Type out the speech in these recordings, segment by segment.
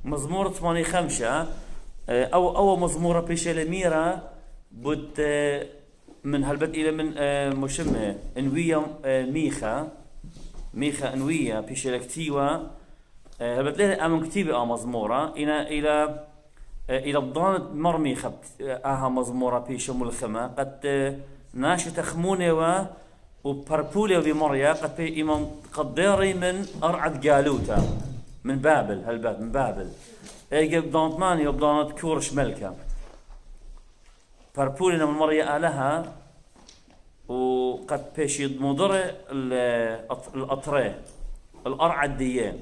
مزمور 85 أو مزمورة بيشلميرا بد من هالبد إلى من مشمة انوية ميخا انوية بيشلكتيوا هالبد ليه أمن كتيبة مزمورة إلى بضانة مرمي خبت مزمورة بيشم الخما قد ناشة خمونة وبربولة بمريا قد بي إمام قديري من أرعد جالوتا من بابل هالباب من بابل ايجي بضانة ماني وبضانة كورش ملكة بربولة من مريا آلها وقد بيشي مضر الأطري الأرعد ديان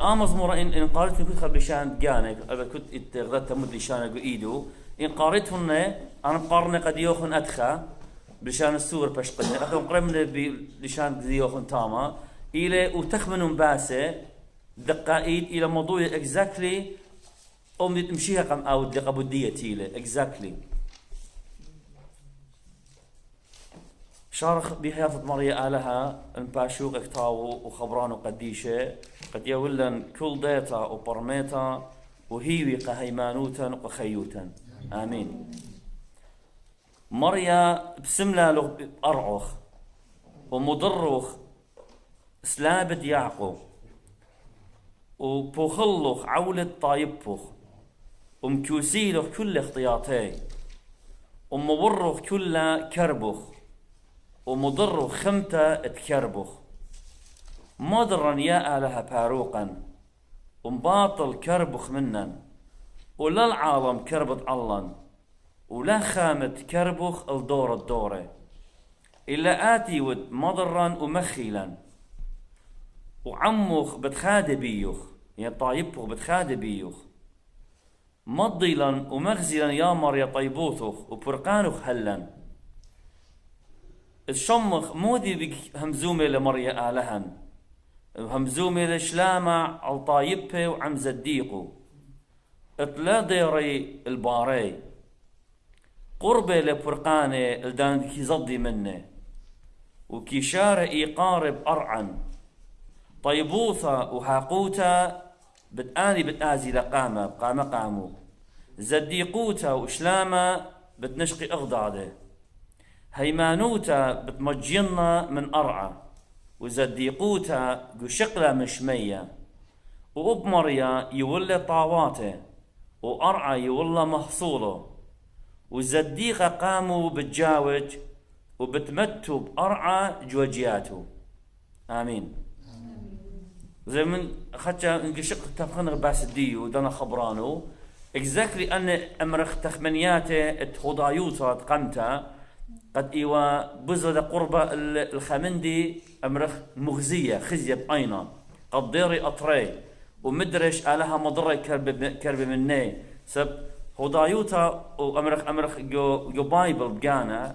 مزمورة إن قارتني كنت خبر شان جانك كنت اتغدت مد شانك وإيدو إن قارتهن أنا قارن قد يوخن أدخى بشان السور بشقني أخذ قرمنا بلشان قد يوخن تاما إلى وتخمن باسه دقائق إلى موضوع exactly أم تمشيها قم أو دقابودية تيله exactly شارخ بحياة مريا آلها الباشوق اكتاو وخبرانو قديشة قد يولن كل ديتا وبرميتا وهيوي قهيمانوتا وخيوتا آمين مريا بسملا له أرعوخ ومضروخ سلابد يعقو وبوخلوخ عولة طايبوخ ومكوسيلوخ كل اختياطي ومبروخ كل كربوخ ومضر خمتة تكربخ مضرا يا آلها باروقا ومباطل كربخ منن ولا العالم كربت علن ولا خامت كربخ الدور الدورة إلا آتي ود مضرا ومخيلا وعمخ بتخاد بيوخ يعني طايبخ بتخاد بيوخ مضيلا ومغزلا يا مر يا طيبوثخ وبرقانخ هلا الشمخ مودي بك همزومة لمريا آلهن همزومة لشلامع الطايبة وعم زديقو اطلا ديري الباري قربة لفرقانة الدان كي زضي منه وكي شارع يقارب أرعن طيبوثة وحاقوتا بتآزي لقامة قامو زديقوتا وشلامة بتنشقي أغضاده هيمانوتا بتمجينا من أرعى وزديقوتا قشقلة مشمية وأبمريا يولي طاواته وأرعى يولي محصوله وزديقة قاموا بتجاوج وبتمتوا بأرعى جوجياته آمين زي من خدشا انقشق تفخن باس الديو دانا خبرانو exactly أن أمرخ تخمنياته اتخضايوتا تقمتا قد إيوا بزودة قربة الخمندي أمرخ مغزية خزية بأينا قد ديري أطري ومدرش آلها مضرة كرب مني سب هدايوتا وأمرخ جو بايبل بجانا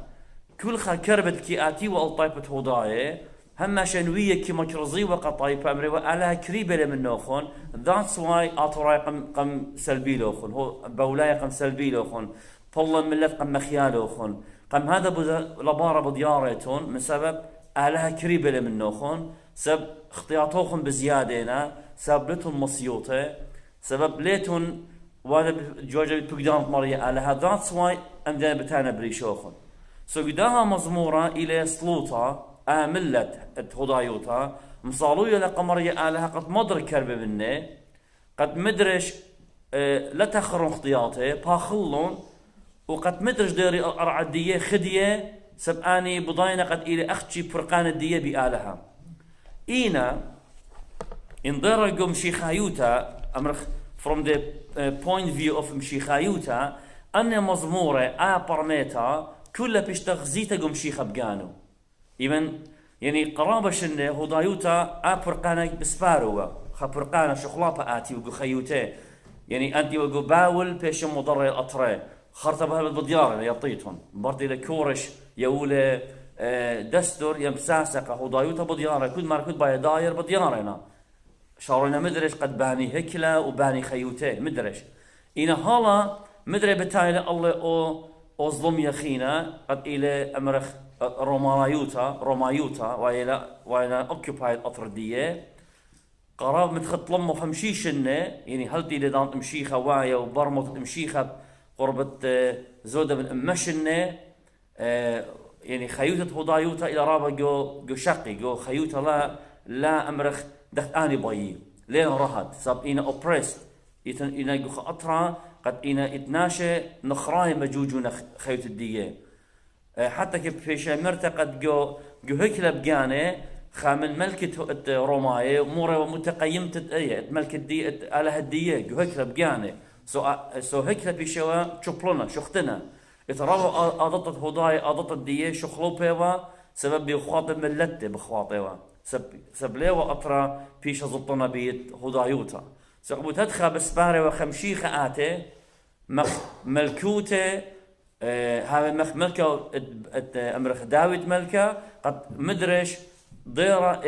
كل خا كربت كي آتي والطيبة هداية هم شنوية كي مجرزي وقطايبة أمري وآلها كريبة لمن نوخون that's why أطراي قم سلبي لوخون هو بولاي قم سلبي لوخون فالله ملت قم مخيالوخون قم هذا لبارة بديارتون من سبب آلها كريبة من نوخون سبب اختياطوخن بزيادة سبب لتون مصيوطة سبب ليتون وانا جوجة بقدامت مريا آلها that's why أمدان بتانا بريشوخن سو قداها مزمورة إلى سلوطة آملت هدايوتا مصالوية لقمريا آلها قد مدر كربة منه قد مدرش لا تخرون اختياطه باخلون وقد مدرج ديري أرعدية خدية سبقاني بضاينة قد إلي أختشي فرقان الدية بآلها إينا انضرقوا مشيخايوتا أمرخ from the point of view of مشيخايوتا أن مزمورة برميتا كلها بيشتغزيتا قو مشيخة بقانو يعني قرابة شنة هدايوتا فرقانة بسباروا فرقانة شخلاطة آتي وقو خيوتا يعني أنتي وقو باول بيش مضر الأطري خرطبها بالديار يطيتهم برضي لكورش يولي دستور يمساسقة هدايوتا بديارة كل ما ركض باي داير بديارنا شارنا مدرش قد باني هكلا وباني خيوتي مدرش إنا هلا مدري بتايل الله أو ظلم يخينا قد إلى أمرخ رومايوتا وإلى occupied أطردية قراب متخط لمو همشيشنة يعني هلتي لدان مشيخة وايا وبرمط مشيخة قربة زودة من أمشنة يعني خيوتة هضايوتا إلى رابا جو شقي جو خيوتا لا أمرخ دخت آني بايي لين رهد ساب إنا أوبريست إنا جو خاطرة قد إنا إتناشى نخراي مجوجو خيوت الدية حتى كيف في شامرتا قد جو هكلا بجانه خامن ملكة روماية مورا ومتقيمة ملكة دي على هدية جو هكلا بجانه سو هكلا بيشوا شوبلنا شختنا يتراو أضطت هداي أضطت دية شخلو بيوا سبب بيخاطب ملته بخواطيوا سب ليوا أطرا بيش زبطنا بيت هدايوتا سقبو تدخل بسباري وخمشيخة آتي ملكوته هاي ملكة أمرخ داويد ملكة قد مدرش ضيرة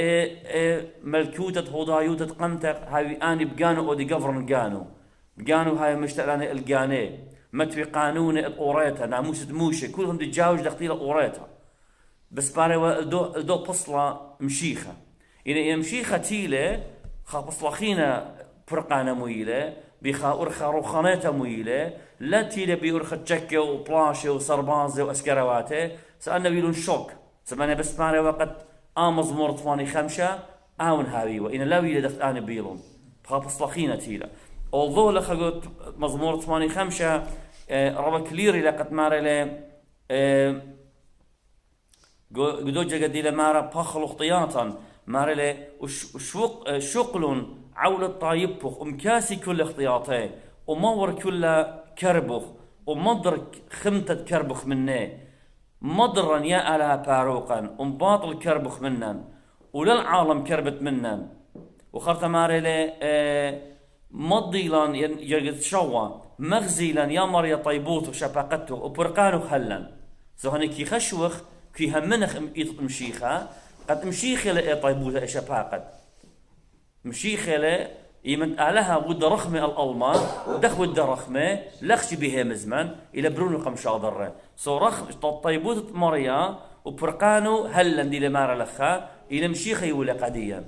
ملكوتة هدايوتة قمتك هاي آني بقانو أو دي قفرن بقانو هاي مشتغلاني القاني متوي قانون الأوريتا ناموسة موشة كلهم دي تجاوج دختيلة أوريتا بس باري الدو بصلة مشيخة إن مشيخة تيلة خا بصلخينا برقانة مويلة بيخا أرخا روخانيتا مويلة لا تيلة بيورخا تشكة وبلاشة وسربازة وأسكرواتة سألنا بيلون شوك سبانا بس باري وقت مزمور 85 آون هاوي وإن لا ويلة دخت آن بيلون بخا بصلخينا تيلة although لخا قلت مزمور 85 ربا كليري لقد ماري لي قدوجة قدي لمارا بخل اختياطا ماري لي شقل عول الطايبخ ومكاسي كل اختياطي ومور كل كربخ ومضر خمتة كربخ مني مضرا يا ألها باروقا ومباطل كربخ منن وللعالم كربت منن وخرت ماري لي مضيلا يجد شوا مغزيلا يا مريا طيبوت وشباقته وبرقانو خلا زهني كي خشوخ كي همنخ مشيخة قد مشيخة لأي طيبوت شباقت مشيخة لأ يمن أعلها ود رخمة الألما دخ ود رخمة لخش بها مزمن إلى برونو قمشا ضره سو رخ طيبوت مريا وبرقانو هلا دي لمارا لخا إلى مشيخة يولى قديا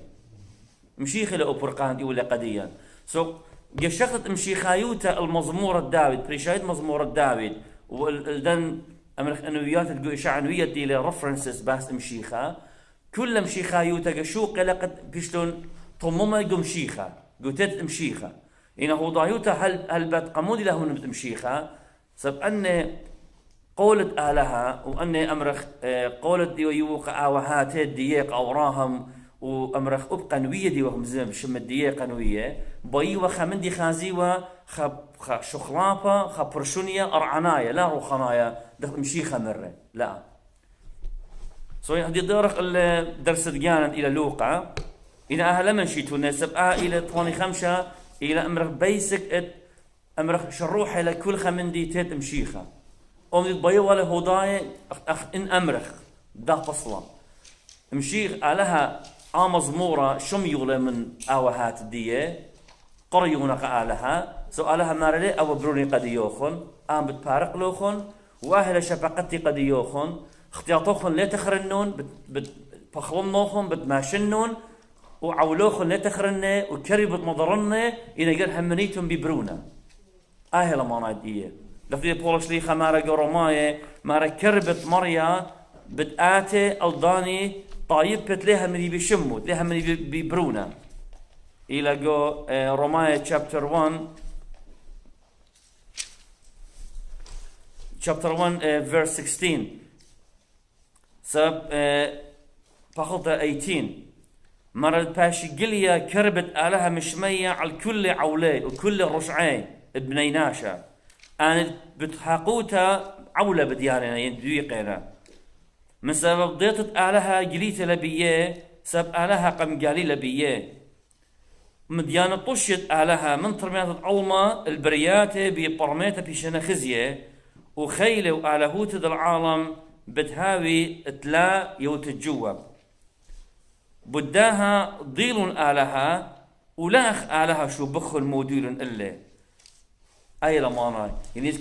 مشيخة لأبرقان يولى قديا سو جشخت مشيخايوتا المزمور الداويد بريشايد مزمور الداويد والدن أمرخ أنويات الشعنوية دي لرفرنسز باس مشيخا كل مشيخايوتا جشوق لقد بيشلون طموما جو مشيخا قوتت مشيخا إنه ضايوتا هل بتقمودي لهم نبت مشيخا سب أن قولت آلها وأن أمرخ قولت دي ويوقع وهات ديق أوراهم وأمرخ أبقى نوية دي وهم زين بشم الديق نوية بيوا خمندي خازيوا خ شخلابة خبرشونية أرعناية لا روخنايا دخل مشيخة مرة لا سوي هدي دارق الدرس دجانا إلى لوقا إلى أهل من شيتو نسب إلى 25 إلى أمرخ بيسك أمرخ شروح إلى كل خمندي تيت مشيخة أم بيوا له هداية إن أمرخ ده فصلا مشيخ علىها مزمورة شميولة من آوهات دية قريونك آلها سؤالها مارلي أو بروني قد يوخن بتبارق لوخن وأهل شفقتي قد يوخن اختياطوخن لا تخرنون بتبخلنوخن بتماشنون وعولوخن لا تخرنه وكري بتمضرنه إن قال همنيتم ببرونا لما نايدية لفظي بولش ليخا مارا قرماية مارا كربت مريا بتآتي الضاني طايبت لها من بيشموت لها من ببرونا إلى جو روماية chapter 1 verse 16 سب بخطة 18 مرد باشي قليا كربت آلها مشمية على كل عولي وكل رشعي ابنيناشا أنا بتحقوتا عولة بديارنا يندويقنا من سبب ضيطة آلها قليتة لبيه سبب آلها قم قالي لبيه مديانة طشت آلها من ترميات العلمة البريات ببرميتة بشنا خزية وخيلة وآلهوت العالم بتهاوي تلا يوتجوا بداها ضيل آلها ولاخ آلها شو بخل موديل إلا أي لمانا يعني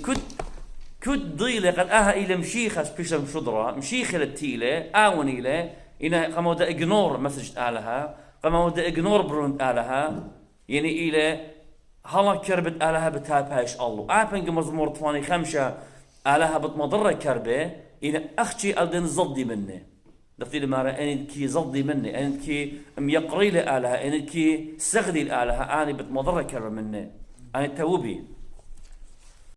كد ضيلة قد إلى مشيخة سبيشل مشدرة مشيخة للتيلة آوني له إنها قمودا إجنور مسج آلها فما ودي اجنور برون آلها يعني إلى هلا كربت آلها بتابهاش الله آبنج مزمور طفاني خمسة آلها بتمضرة كربة إلى أختي ألدن زضي مني دفتي لما أنت كي زضي مني أنت كي ميقري لآلها أنت كي سغدي الآلها أنا بتمضرة كربة مني أنا توبي